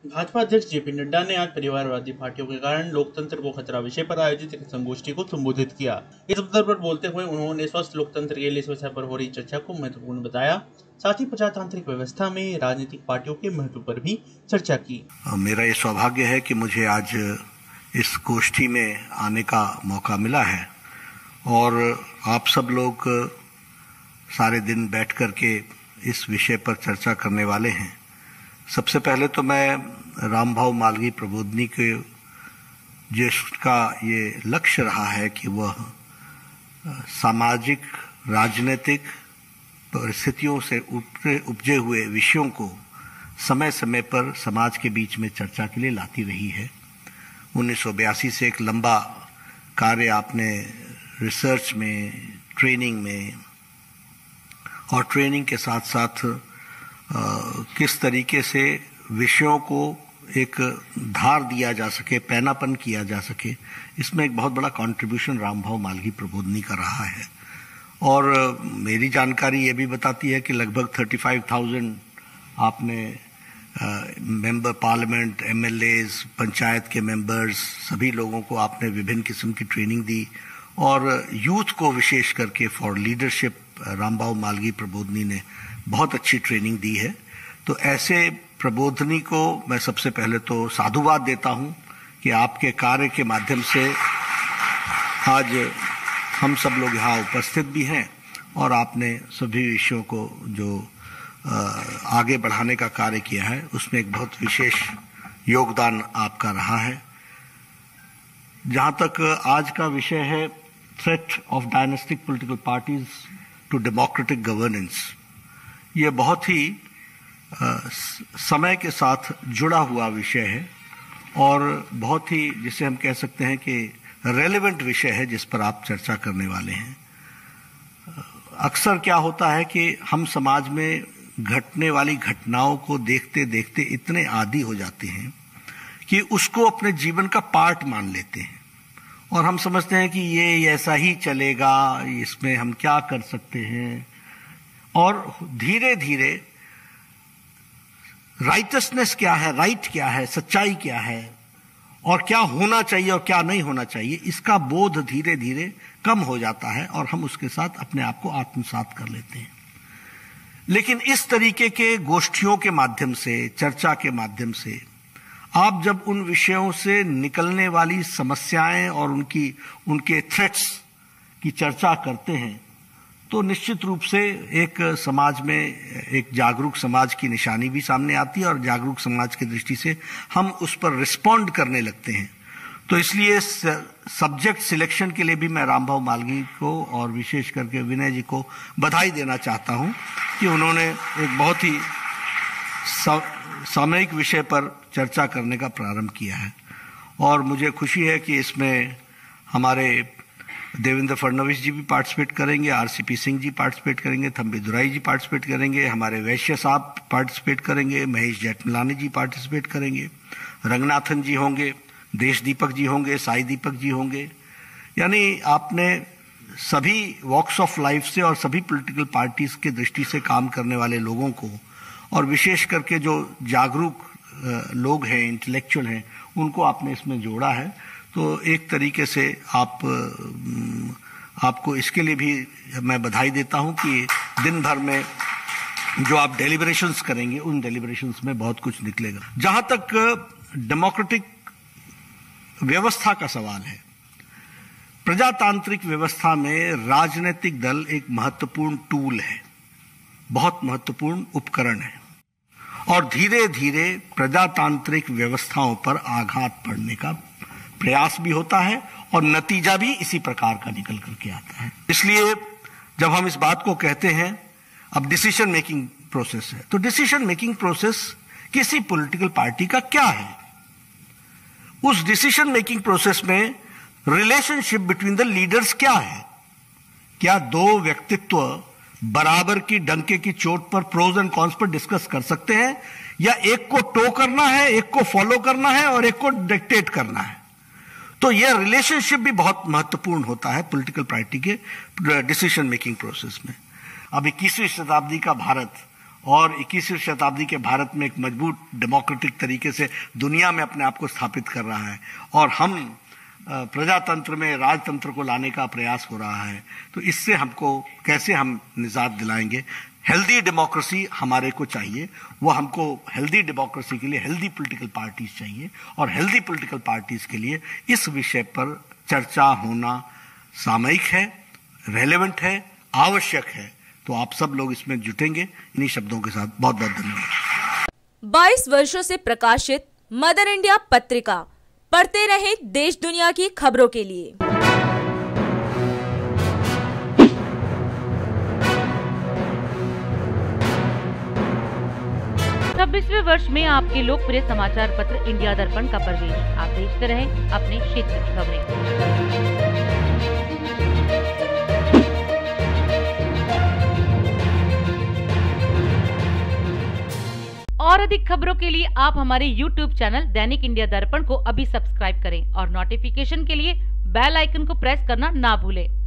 भाजपा अध्यक्ष जेपी नड्डा ने आज परिवारवादी पार्टियों के कारण लोकतंत्र को खतरा विषय पर आयोजित एक संगोष्ठी को संबोधित किया। इस अवसर पर बोलते हुए उन्होंने स्वस्थ लोकतंत्र के लिए इस विषय पर हो रही चर्चा को महत्वपूर्ण बताया। साथ ही प्रजातांत्रिक व्यवस्था में राजनीतिक पार्टियों के महत्व पर भी चर्चा की। मेरा ये सौभाग्य है कि मुझे आज इस गोष्ठी में आने का मौका मिला है और आप सब लोग सारे दिन बैठ कर के इस विषय पर चर्चा करने वाले हैं। सबसे पहले तो मैं रामभाऊ मालवीय प्रबोधिनी के जिसका ये लक्ष्य रहा है कि वह सामाजिक राजनीतिक परिस्थितियों से उपजे हुए विषयों को समय समय पर समाज के बीच में चर्चा के लिए लाती रही है। 1982 से एक लंबा कार्य आपने रिसर्च में, ट्रेनिंग में और ट्रेनिंग के साथ साथ किस तरीके से विषयों को एक धार दिया जा सके, पैनापन किया जा सके, इसमें एक बहुत बड़ा कंट्रीब्यूशन रामभाऊ मालवीय प्रबोधिनी का रहा है। और मेरी जानकारी ये भी बताती है कि लगभग 35,000 आपने मेंबर पार्लियामेंट, एमएलएज, पंचायत के मेंबर्स, सभी लोगों को आपने विभिन्न किस्म की ट्रेनिंग दी और यूथ को विशेष करके फॉर लीडरशिप रामभाऊ मालवीय प्रबोधिनी ने बहुत अच्छी ट्रेनिंग दी है। तो ऐसे प्रबोधिनी को मैं सबसे पहले तो साधुवाद देता हूं कि आपके कार्य के माध्यम से आज हम सब लोग यहाँ उपस्थित भी हैं और आपने सभी विषयों को जो आगे बढ़ाने का कार्य किया है उसमें एक बहुत विशेष योगदान आपका रहा है। जहां तक आज का विषय है threat of dynastic political parties to democratic governance, ये बहुत ही समय के साथ जुड़ा हुआ विषय है और बहुत ही जिसे हम कह सकते हैं कि रेलेवेंट विषय है जिस पर आप चर्चा करने वाले हैं। अक्सर क्या होता है कि हम समाज में घटने वाली घटनाओं को देखते देखते इतने आदी हो जाते हैं कि उसको अपने जीवन का पार्ट मान लेते हैं और हम समझते हैं कि ये ऐसा ही चलेगा, इसमें हम क्या कर सकते हैं। और धीरे धीरे राइटसनेस क्या है, राइट क्या है, सच्चाई क्या है और क्या होना चाहिए और क्या नहीं होना चाहिए, इसका बोध धीरे धीरे कम हो जाता है और हम उसके साथ अपने आप को आत्मसात कर लेते हैं। लेकिन इस तरीके के गोष्ठियों के माध्यम से, चर्चा के माध्यम से आप जब उन विषयों से निकलने वाली समस्याएं और उनके थ्रेट्स की चर्चा करते हैं तो निश्चित रूप से एक समाज में एक जागरूक समाज की निशानी भी सामने आती है और जागरूक समाज की दृष्टि से हम उस पर रिस्पॉन्ड करने लगते हैं। तो इसलिए सब्जेक्ट सिलेक्शन के लिए भी मैं रामभाऊ मालवीय को और विशेष करके विनय जी को बधाई देना चाहता हूं कि उन्होंने एक बहुत ही सामयिक विषय पर चर्चा करने का प्रारंभ किया है। और मुझे खुशी है कि इसमें हमारे देवेंद्र फडणवीस जी भी पार्टिसिपेट करेंगे, आरसीपी सिंह जी पार्टिसिपेट करेंगे, थम्बी दुराई जी पार्टिसिपेट करेंगे, हमारे वैश्य साहब पार्टिसिपेट करेंगे, महेश जेठमलानी जी पार्टिसिपेट करेंगे, रंगनाथन जी होंगे, देश दीपक जी होंगे, साई दीपक जी होंगे। यानी आपने सभी वॉक्स ऑफ लाइफ से और सभी पॉलिटिकल पार्टीज के दृष्टि से काम करने वाले लोगों को और विशेष करके जो जागरूक लोग हैं, इंटेलेक्चुअल हैं, उनको आपने इसमें जोड़ा है। तो एक तरीके से आपको इसके लिए भी मैं बधाई देता हूं कि दिन भर में जो आप डेलिब्रेशंस करेंगे उन डेलिब्रेशंस में बहुत कुछ निकलेगा। जहां तक डेमोक्रेटिक व्यवस्था का सवाल है, प्रजातांत्रिक व्यवस्था में राजनीतिक दल एक महत्वपूर्ण टूल है, बहुत महत्वपूर्ण उपकरण है और धीरे धीरे प्रजातांत्रिक व्यवस्थाओं पर आघात पड़ने का प्रयास भी होता है और नतीजा भी इसी प्रकार का निकल करके आता है। इसलिए जब हम इस बात को कहते हैं अब डिसीजन मेकिंग प्रोसेस है, तो डिसीजन मेकिंग प्रोसेस किसी पॉलिटिकल पार्टी का क्या है? उस डिसीजन मेकिंग प्रोसेस में रिलेशनशिप बिटवीन द लीडर्स क्या है? क्या दो व्यक्तित्व बराबर की डंके की चोट पर प्रोज एंड कॉन्स पर डिस्कस कर सकते हैं या एक को टो करना है, एक को फॉलो करना है और एक को डिक्टेट करना है? तो यह रिलेशनशिप भी बहुत महत्वपूर्ण होता है पॉलिटिकल पार्टी के डिसीजन मेकिंग प्रोसेस में। अब 21वीं शताब्दी का भारत और 21वीं शताब्दी के भारत में एक मजबूत डेमोक्रेटिक तरीके से दुनिया में अपने आप को स्थापित कर रहा है और हम प्रजातंत्र में राजतंत्र को लाने का प्रयास हो रहा है। तो इससे हमको कैसे हम निजात दिलाएंगे? हेल्दी डेमोक्रेसी हमारे को चाहिए, वो हमको हेल्दी डेमोक्रेसी के लिए हेल्दी पॉलिटिकल पार्टीज चाहिए और हेल्दी पॉलिटिकल पार्टीज के लिए इस विषय पर चर्चा होना सामयिक है, रेलेवेंट है, आवश्यक है। तो आप सब लोग इसमें जुटेंगे। इन्हीं शब्दों के साथ बहुत बहुत धन्यवाद। 22 वर्षों से प्रकाशित मदर इंडिया पत्रिका, पढ़ते रहें देश दुनिया की खबरों के लिए। 26वें वर्ष में आपके लोकप्रिय समाचार पत्र इंडिया दर्पण का प्रवेश। आप देखते रहें अपने क्षेत्र की खबरें। और अधिक खबरों के लिए आप हमारे YouTube चैनल दैनिक इंडिया दर्पण को अभी सब्सक्राइब करें और नोटिफिकेशन के लिए बेल आइकन को प्रेस करना ना भूलें।